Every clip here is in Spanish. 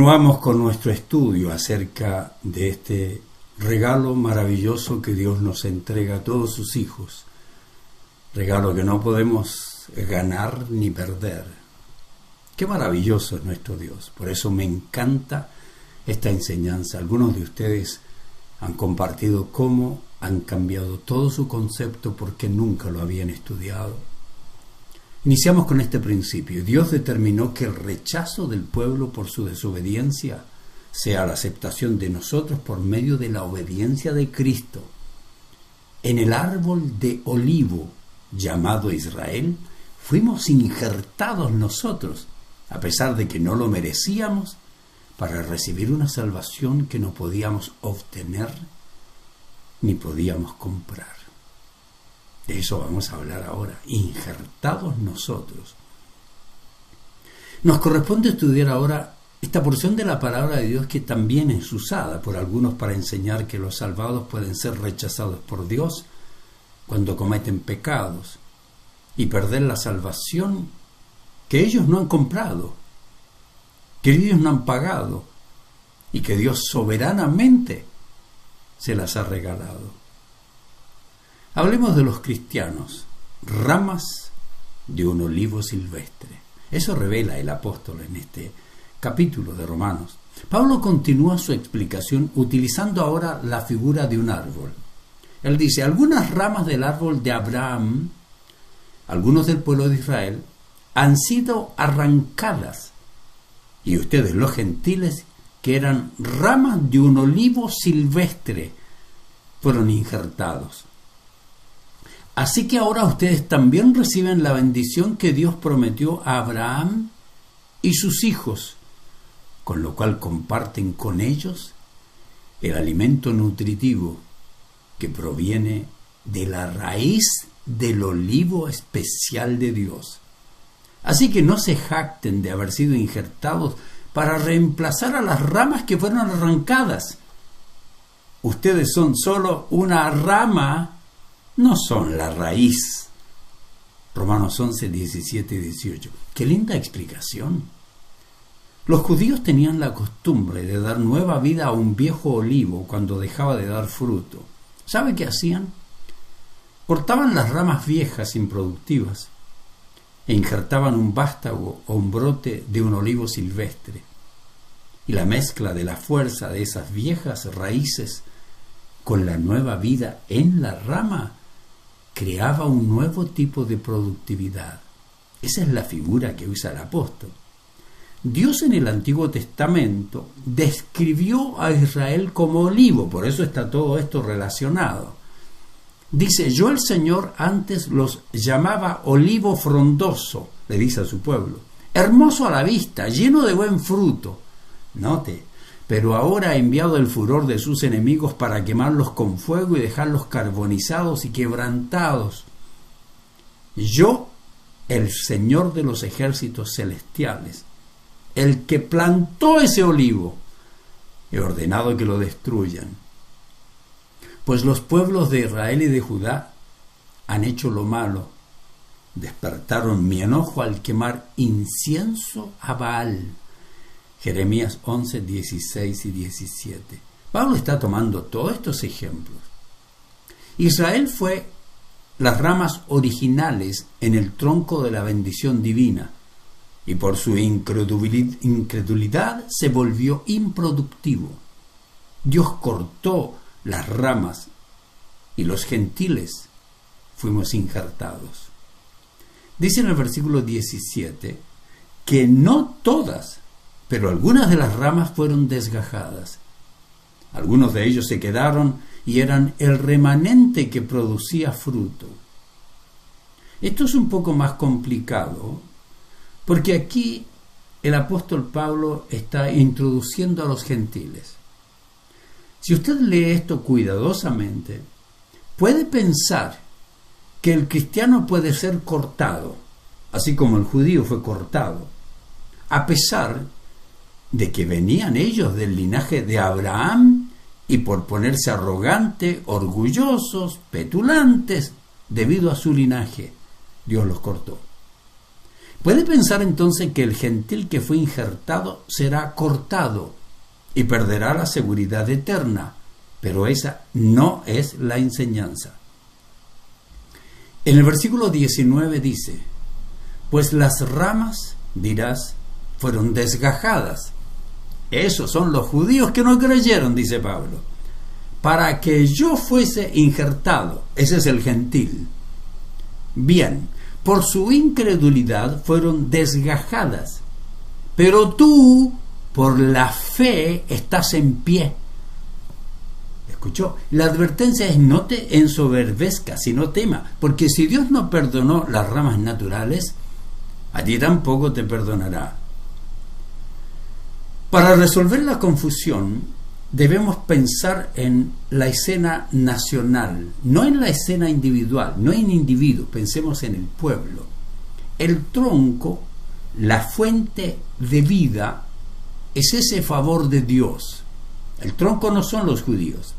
Continuamos con nuestro estudio acerca de este regalo maravilloso que Dios nos entrega a todos sus hijos. Regalo que no podemos ganar ni perder. Qué maravilloso es nuestro Dios. Por eso me encanta esta enseñanza. Algunos de ustedes han compartido cómo han cambiado todo su concepto porque nunca lo habían estudiado. Iniciamos con este principio. Dios determinó que el rechazo del pueblo por su desobediencia sea la aceptación de nosotros por medio de la obediencia de Cristo. En el árbol de olivo llamado Israel, fuimos injertados nosotros, a pesar de que no lo merecíamos, para recibir una salvación que no podíamos obtener ni podíamos comprar. De eso vamos a hablar ahora, injertados nosotros. Nos corresponde estudiar ahora esta porción de la palabra de Dios que también es usada por algunos para enseñar que los salvados pueden ser rechazados por Dios cuando cometen pecados y perder la salvación que ellos no han comprado, que ellos no han pagado y que Dios soberanamente se las ha regalado. Hablemos de los cristianos, ramas de un olivo silvestre. Eso revela el apóstol en este capítulo de Romanos. Pablo continúa su explicación utilizando ahora la figura de un árbol. Él dice, algunas ramas del árbol de Abraham, algunos del pueblo de Israel, han sido arrancadas, y ustedes los gentiles, que eran ramas de un olivo silvestre, fueron injertados. Así que ahora ustedes también reciben la bendición que Dios prometió a Abraham y sus hijos, con lo cual comparten con ellos el alimento nutritivo que proviene de la raíz del olivo especial de Dios. Así que no se jacten de haber sido injertados para reemplazar a las ramas que fueron arrancadas. Ustedes son solo una rama, no son la raíz. Romanos 11, 17 y 18. ¡Qué linda explicación! Los judíos tenían la costumbre de dar nueva vida a un viejo olivo cuando dejaba de dar fruto. ¿Sabe qué hacían? Cortaban las ramas viejas improductivas e injertaban un vástago o un brote de un olivo silvestre. Y la mezcla de la fuerza de esas viejas raíces con la nueva vida en la rama creaba un nuevo tipo de productividad. Esa es la figura que usa el apóstol. Dios en el Antiguo Testamento describió a Israel como olivo, por eso está todo esto relacionado. Dice, yo el Señor antes los llamaba olivo frondoso, le dice a su pueblo, hermoso a la vista, lleno de buen fruto. Note, pero ahora ha enviado el furor de sus enemigos para quemarlos con fuego y dejarlos carbonizados y quebrantados. Yo, el Señor de los ejércitos celestiales, el que plantó ese olivo, he ordenado que lo destruyan. Pues los pueblos de Israel y de Judá han hecho lo malo, despertaron mi enojo al quemar incienso a Baal. Jeremías 11, 16 y 17. Pablo está tomando todos estos ejemplos. Israel fue las ramas originales en el tronco de la bendición divina y por su incredulidad se volvió improductivo. Dios cortó las ramas y los gentiles fuimos injertados. Dice en el versículo 17 que no todas, pero algunas de las ramas fueron desgajadas. Algunos de ellos se quedaron y eran el remanente que producía fruto. Esto es un poco más complicado, porque aquí el apóstol Pablo está introduciendo a los gentiles. Si usted lee esto cuidadosamente, puede pensar que el cristiano puede ser cortado, así como el judío fue cortado, a pesar de que venían ellos del linaje de Abraham y por ponerse arrogantes, orgullosos, petulantes, debido a su linaje, Dios los cortó. Puede pensar entonces que el gentil que fue injertado será cortado y perderá la seguridad eterna, pero esa no es la enseñanza. En el versículo 19 dice: pues las ramas, dirás, fueron desgajadas. Esos son los judíos que no creyeron, dice Pablo, para que yo fuese injertado. Ese es el gentil. Bien, por su incredulidad fueron desgajadas, pero tú, por la fe, estás en pie. ¿Escuchó? La advertencia es: no te ensoberbezcas, sino tema, porque si Dios no perdonó las ramas naturales, a ti tampoco te perdonará. Para resolver la confusión, debemos pensar en la escena nacional, no en la escena individual, no en individuos, pensemos en el pueblo. El tronco, la fuente de vida, es ese favor de Dios. El tronco no son los judíos.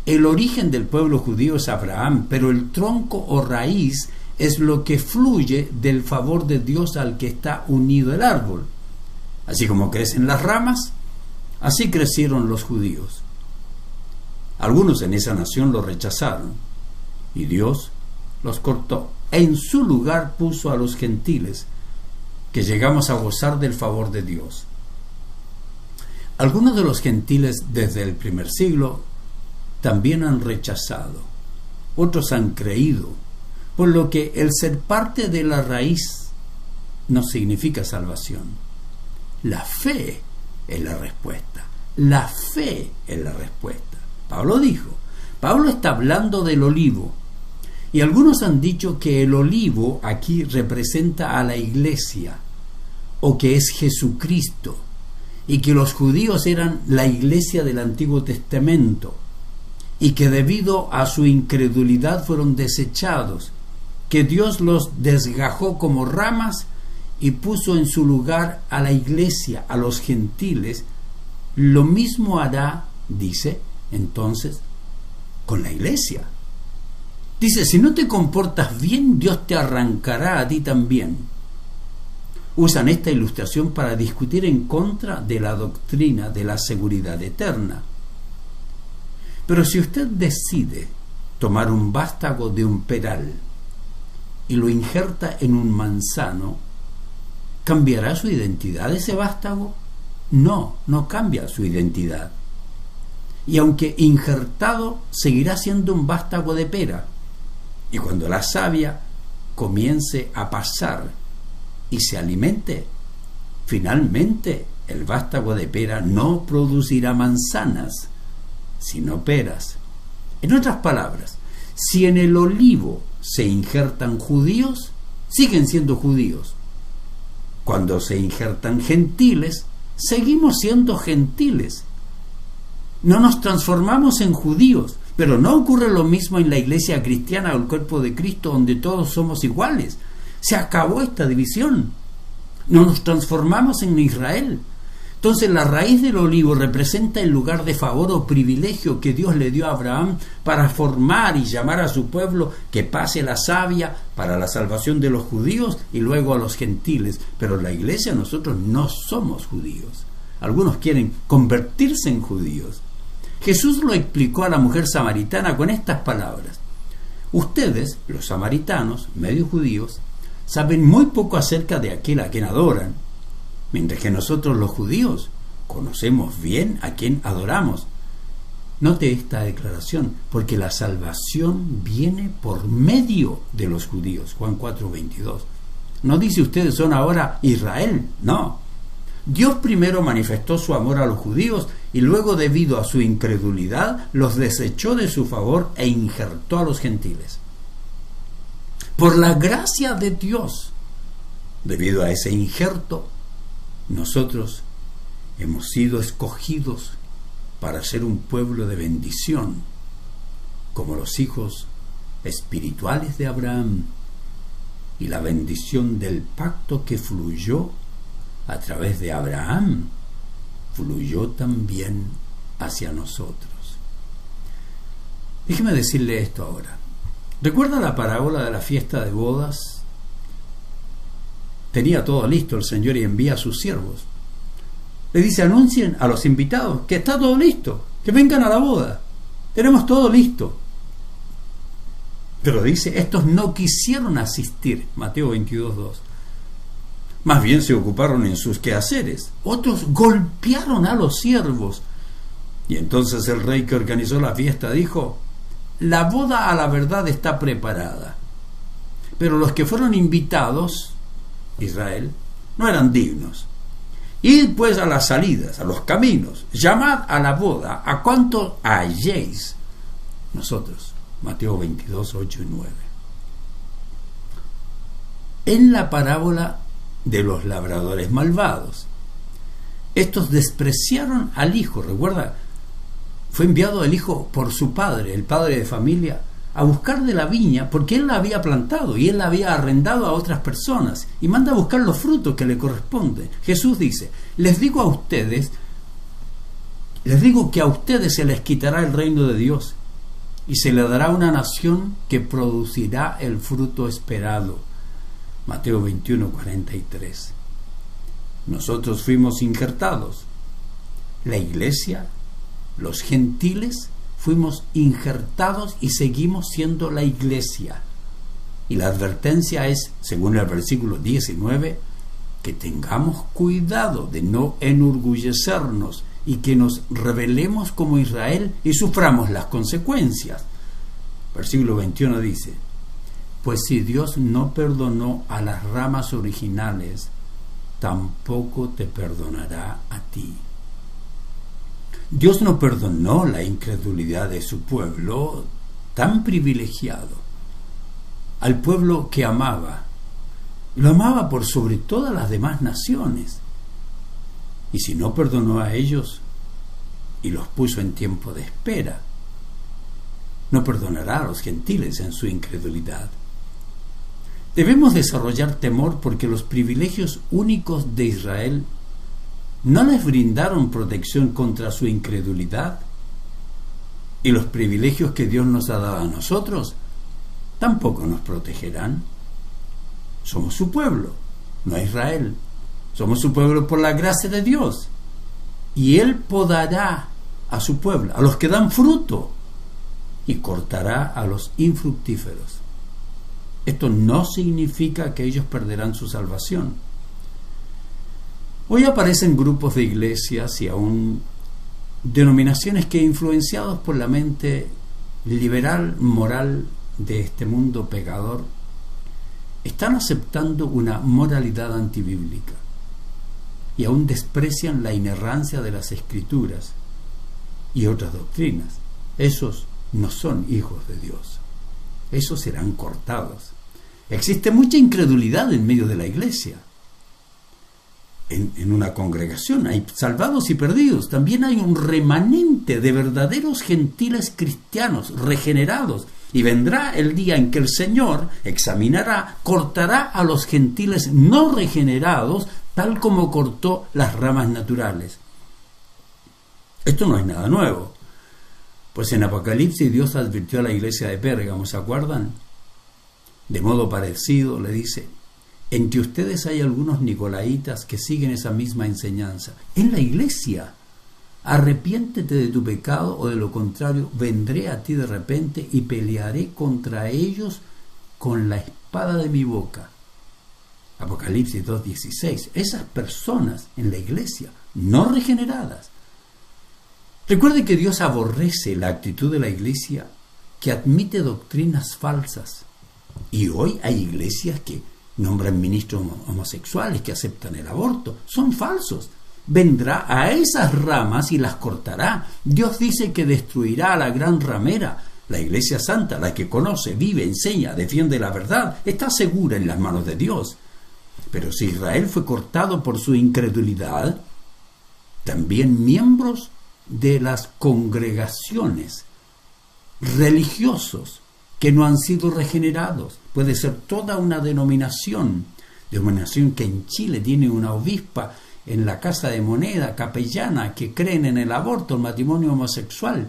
El origen del pueblo judío es Abraham, pero el tronco o raíz es lo que fluye del favor de Dios al que está unido el árbol. Así como crecen las ramas, así crecieron los judíos. Algunos en esa nación lo rechazaron y Dios los cortó. En su lugar puso a los gentiles, que llegamos a gozar del favor de Dios. Algunos de los gentiles desde el primer siglo también han rechazado, otros han creído, por lo que el ser parte de la raíz no significa salvación. La fe es la respuesta. La fe es la respuesta. Pablo está hablando del olivo, y algunos han dicho que el olivo aquí representa a la iglesia, o que es Jesucristo, y que los judíos eran la iglesia del Antiguo Testamento, y que debido a su incredulidad fueron desechados, que Dios los desgajó como ramas y puso en su lugar a la iglesia, a los gentiles. Lo mismo hará, dice, entonces, con la iglesia. Dice: si no te comportas bien, Dios te arrancará a ti también. Usan esta ilustración para discutir en contra de la doctrina de la seguridad eterna. Pero si usted decide tomar un vástago de un peral y lo injerta en un manzano, ¿cambiará su identidad ese vástago? No cambia su identidad. Y aunque injertado, seguirá siendo un vástago de pera. Y cuando la savia comience a pasar y se alimente, finalmente el vástago de pera no producirá manzanas, sino peras. En otras palabras, si en el olivo se injertan judíos, siguen siendo judíos. Cuando se injertan gentiles, seguimos siendo gentiles. No nos transformamos en judíos, pero no ocurre lo mismo en la iglesia cristiana o el cuerpo de Cristo, donde todos somos iguales. Se acabó esta división. No nos transformamos en Israel. Entonces la raíz del olivo representa el lugar de favor o privilegio que Dios le dio a Abraham para formar y llamar a su pueblo que pase la savia para la salvación de los judíos y luego a los gentiles. Pero la iglesia, nosotros no somos judíos. Algunos quieren convertirse en judíos. Jesús lo explicó a la mujer samaritana con estas palabras: ustedes, los samaritanos, medio judíos, saben muy poco acerca de aquel a quien adoran, mientras que nosotros los judíos conocemos bien a quien adoramos. Note esta declaración: porque la salvación viene por medio de los judíos. Juan 4:22. No dice ustedes son ahora Israel, no. Dios primero manifestó su amor a los judíos y luego, debido a su incredulidad, los desechó de su favor e injertó a los gentiles. Por la gracia de Dios, debido a ese injerto, nosotros hemos sido escogidos para ser un pueblo de bendición, como los hijos espirituales de Abraham, y la bendición del pacto que fluyó a través de Abraham fluyó también hacia nosotros. Déjeme decirle esto ahora. ¿Recuerda la parábola de la fiesta de bodas tenía todo listo el Señor y envía a sus siervos. Le dice, anuncien a los invitados que está todo listo, que vengan a la boda, tenemos todo listo. Pero dice, estos no quisieron asistir, Mateo 22:2. Más bien se ocuparon en sus quehaceres. Otros golpearon a los siervos. Y entonces el rey que organizó la fiesta dijo, la boda a la verdad está preparada, pero los que fueron invitados, Israel, no eran dignos. Id pues a las salidas, a los caminos, llamad a la boda a cuanto halléis. Nosotros, Mateo 22:8 y 9. En la parábola de los labradores malvados, estos despreciaron al hijo. Recuerda, fue enviado el hijo por su padre, el padre de familia, a buscar de la viña, porque él la había plantado y él la había arrendado a otras personas, y manda a buscar los frutos que le corresponden. Jesús dice, les digo que a ustedes se les quitará el reino de Dios y se le dará una nación que producirá el fruto esperado. Mateo 21:43. Nosotros fuimos injertados. La iglesia, los gentiles, fuimos injertados y seguimos siendo la iglesia. Y la advertencia es, según el versículo 19, que tengamos cuidado de no enorgullecernos y que nos rebelemos como Israel y suframos las consecuencias. Versículo 21 dice, pues si Dios no perdonó a las ramas originales, tampoco te perdonará a ti. Dios no perdonó la incredulidad de su pueblo tan privilegiado, al pueblo que amaba. Lo amaba por sobre todas las demás naciones. Y si no perdonó a ellos y los puso en tiempo de espera, no perdonará a los gentiles en su incredulidad. Debemos desarrollar temor porque los privilegios únicos de Israel no les brindaron protección contra su incredulidad, y los privilegios que Dios nos ha dado a nosotros tampoco nos protegerán. Somos su pueblo, no Israel. Somos su pueblo por la gracia de Dios, y Él podará a su pueblo, a los que dan fruto, y cortará a los infructíferos. Esto no significa que ellos perderán su salvación. Hoy aparecen grupos de iglesias y aún denominaciones que, influenciados por la mente liberal moral de este mundo pecador, están aceptando una moralidad antibíblica y aún desprecian la inerrancia de las Escrituras y otras doctrinas. Esos no son hijos de Dios. Esos serán cortados. Existe mucha incredulidad en medio de la iglesia. En una congregación hay salvados y perdidos. También hay un remanente de verdaderos gentiles cristianos regenerados. Y vendrá el día en que el Señor examinará, cortará a los gentiles no regenerados, tal como cortó las ramas naturales. Esto no es nada nuevo. Pues en Apocalipsis Dios advirtió a la iglesia de Pérgamo, ¿se acuerdan? De modo parecido le dice, entre ustedes hay algunos nicolaitas que siguen esa misma enseñanza. En la iglesia, arrepiéntete de tu pecado o de lo contrario, vendré a ti de repente y pelearé contra ellos con la espada de mi boca. Apocalipsis 2:16. Esas personas en la iglesia, no regeneradas. Recuerde que Dios aborrece la actitud de la iglesia que admite doctrinas falsas. Y hoy hay iglesias que nombran ministros homosexuales que aceptan el aborto. Son falsos. Vendrá a esas ramas y las cortará. Dios dice que destruirá a la gran ramera. La iglesia santa, la que conoce, vive, enseña, defiende la verdad, está segura en las manos de Dios. Pero si Israel fue cortado por su incredulidad, también miembros de las congregaciones, religiosos que no han sido regenerados, puede ser toda una denominación que en Chile tiene una obispa en la Casa de Moneda, capellana, que creen en el aborto, el matrimonio homosexual,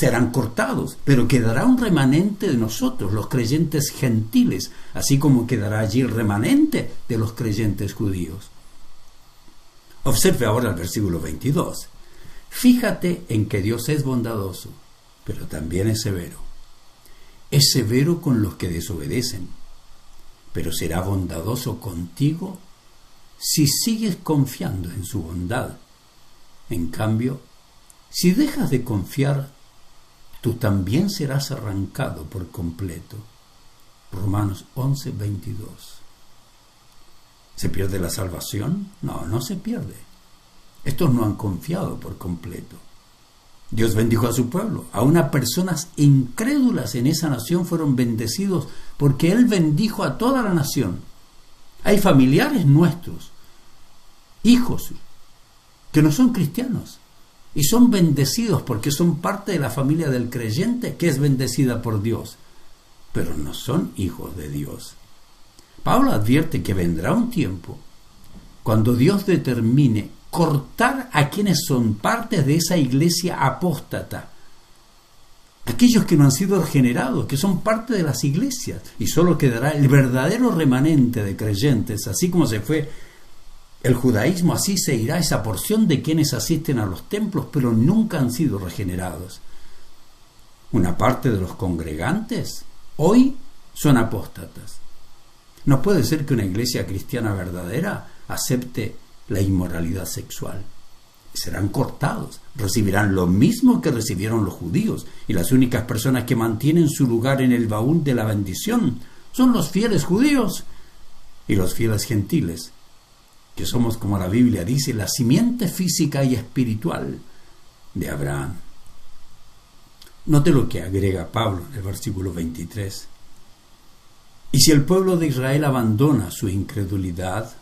serán cortados, pero quedará un remanente de nosotros, los creyentes gentiles, así como quedará allí el remanente de los creyentes judíos. Observe ahora el versículo 22. Fíjate en que Dios es bondadoso, pero también es severo. Es severo con los que desobedecen, pero será bondadoso contigo si sigues confiando en su bondad. En cambio, si dejas de confiar, tú también serás arrancado por completo. Romanos 11:22. ¿Se pierde la salvación? No, no se pierde. Estos no han confiado por completo. Dios bendijo a su pueblo. Aún a personas incrédulas en esa nación fueron bendecidos porque Él bendijo a toda la nación. Hay familiares nuestros, hijos, que no son cristianos y son bendecidos porque son parte de la familia del creyente que es bendecida por Dios, pero no son hijos de Dios. Pablo advierte que vendrá un tiempo cuando Dios determine cortar a quienes son parte de esa iglesia apóstata, aquellos que no han sido regenerados, que son parte de las iglesias, y solo quedará el verdadero remanente de creyentes. Así como se fue el judaísmo, así se irá esa porción de quienes asisten a los templos pero nunca han sido regenerados. Una parte de los congregantes hoy son apóstatas. No puede ser que una iglesia cristiana verdadera acepte la inmoralidad sexual. Serán cortados, recibirán lo mismo que recibieron los judíos, y las únicas personas que mantienen su lugar en el baúl de la bendición son los fieles judíos y los fieles gentiles, que somos, como la Biblia dice, la simiente física y espiritual de Abraham. Note lo que agrega Pablo en el versículo 23. Y si el pueblo de Israel abandona su incredulidad,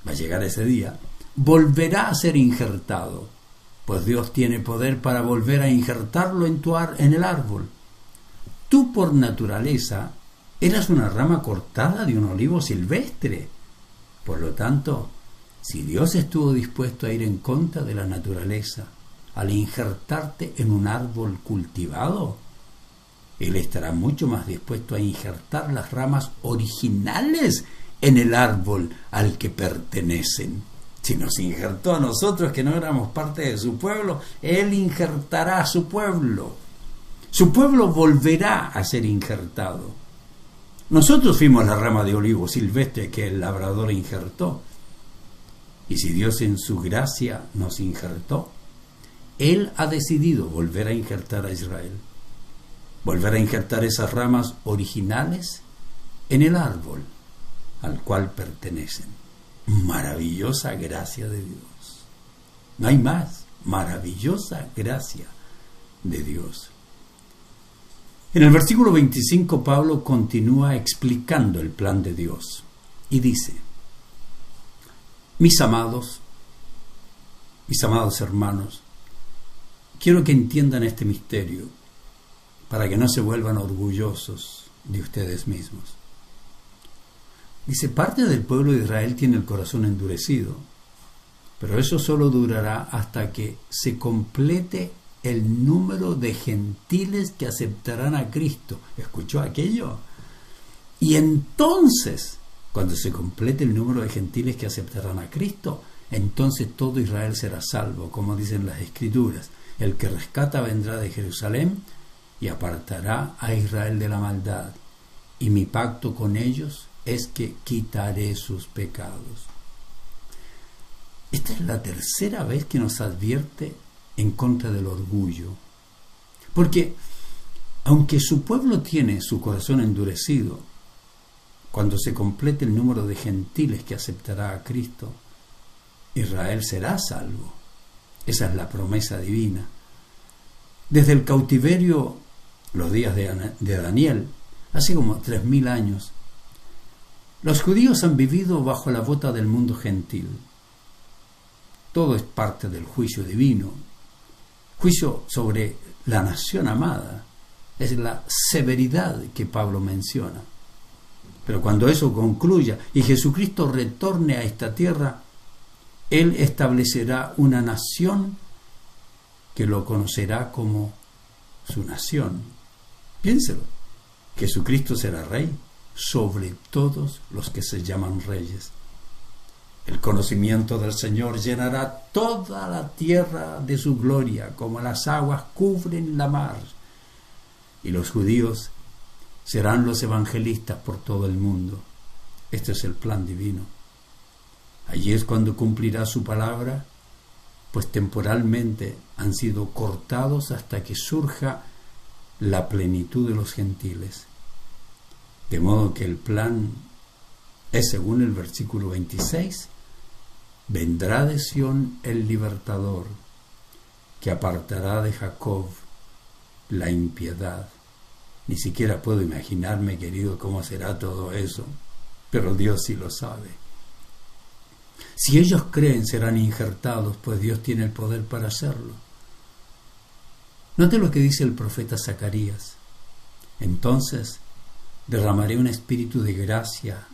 va a llegar ese día, volverá a ser injertado, pues Dios tiene poder para volver a injertarlo en el árbol. Tú por naturaleza eras una rama cortada de un olivo silvestre. Por lo tanto, si Dios estuvo dispuesto a ir en contra de la naturaleza al injertarte en un árbol cultivado, Él estará mucho más dispuesto a injertar las ramas originales en el árbol al que pertenecen. Si nos injertó a nosotros que no éramos parte de su pueblo, Él injertará a su pueblo. Su pueblo volverá a ser injertado. Nosotros fuimos la rama de olivo silvestre que el labrador injertó. Y si Dios en su gracia nos injertó, Él ha decidido volver a injertar a Israel. Volver a injertar esas ramas originales en el árbol al cual pertenecen. Maravillosa gracia de Dios. No hay más. Maravillosa gracia de Dios. En el versículo 25 Pablo continúa explicando el plan de Dios y dice: mis amados hermanos, quiero que entiendan este misterio para que no se vuelvan orgullosos de ustedes mismos. Dice, parte del pueblo de Israel tiene el corazón endurecido, pero eso solo durará hasta que se complete el número de gentiles que aceptarán a Cristo. ¿Escuchó aquello? Y entonces, cuando se complete el número de gentiles que aceptarán a Cristo, entonces todo Israel será salvo, como dicen las Escrituras. El que rescata vendrá de Jerusalén y apartará a Israel de la maldad. Y mi pacto con ellos es que quitaré sus pecados. Esta es la tercera vez que nos advierte en contra del orgullo. Porque, aunque su pueblo tiene su corazón endurecido, cuando se complete el número de gentiles que aceptará a Cristo, Israel será salvo. Esa es la promesa divina. Desde el cautiverio, los días de Daniel, hace como 3000 años, los judíos han vivido bajo la bota del mundo gentil. Todo es parte del juicio divino. Juicio sobre la nación amada. Es la severidad que Pablo menciona. Pero cuando eso concluya y Jesucristo retorne a esta tierra, Él establecerá una nación que lo conocerá como su nación. Piénselo, Jesucristo será rey sobre todos los que se llaman reyes. El conocimiento del Señor llenará toda la tierra de su gloria, como las aguas cubren la mar. Y los judíos serán los evangelistas por todo el mundo. Este es el plan divino. Allí es cuando cumplirá su palabra, pues temporalmente han sido cortados hasta que surja la plenitud de los gentiles. De modo que el plan es, según el versículo 26, vendrá de Sión el libertador, que apartará de Jacob la impiedad. Ni siquiera puedo imaginarme, querido, cómo será todo eso, pero Dios sí lo sabe. Si ellos creen, serán injertados, pues Dios tiene el poder para hacerlo. Note lo que dice el profeta Zacarías. Entonces derramaré un espíritu de gracia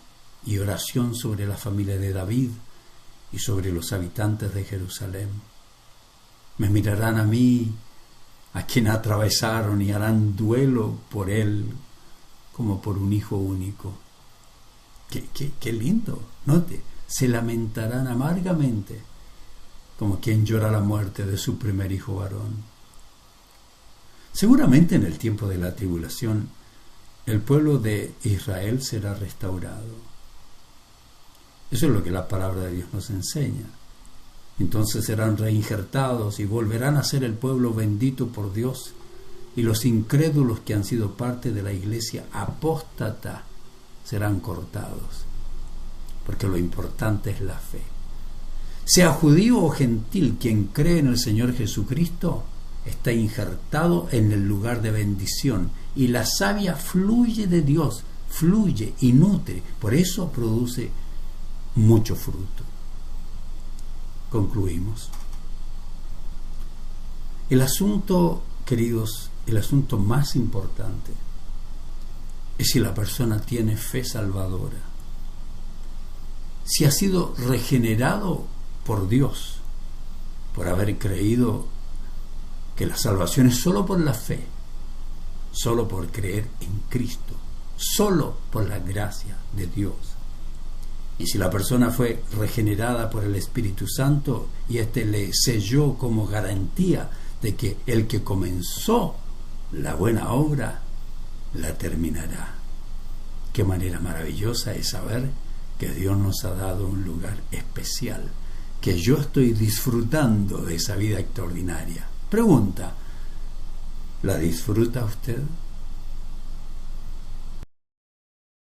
y oración sobre la familia de David y sobre los habitantes de Jerusalén. Me mirarán a mí, a quien atravesaron, y harán duelo por él como por un hijo único. Qué lindo. Note, se lamentarán amargamente como quien llora la muerte de su primer hijo varón. Seguramente en el tiempo de la tribulación el pueblo de Israel será restaurado. Eso es lo que la palabra de Dios nos enseña. Entonces serán reinjertados y volverán a ser el pueblo bendito por Dios, y los incrédulos que han sido parte de la iglesia apóstata serán cortados, porque lo importante es la fe. Sea judío o gentil, quien cree en el Señor Jesucristo está injertado en el lugar de bendición, y la savia fluye de Dios, fluye y nutre, por eso produce mucho fruto. Concluimos. El asunto, queridos, el asunto más importante es si la persona tiene fe salvadora, si ha sido regenerado por Dios, por haber creído que la salvación es solo por la fe, solo por creer en Cristo, solo por la gracia de Dios. Y si la persona fue regenerada por el Espíritu Santo y éste le selló como garantía de que el que comenzó la buena obra la terminará. Qué manera maravillosa es saber que Dios nos ha dado un lugar especial, que yo estoy disfrutando de esa vida extraordinaria. Pregunta, ¿la disfruta usted?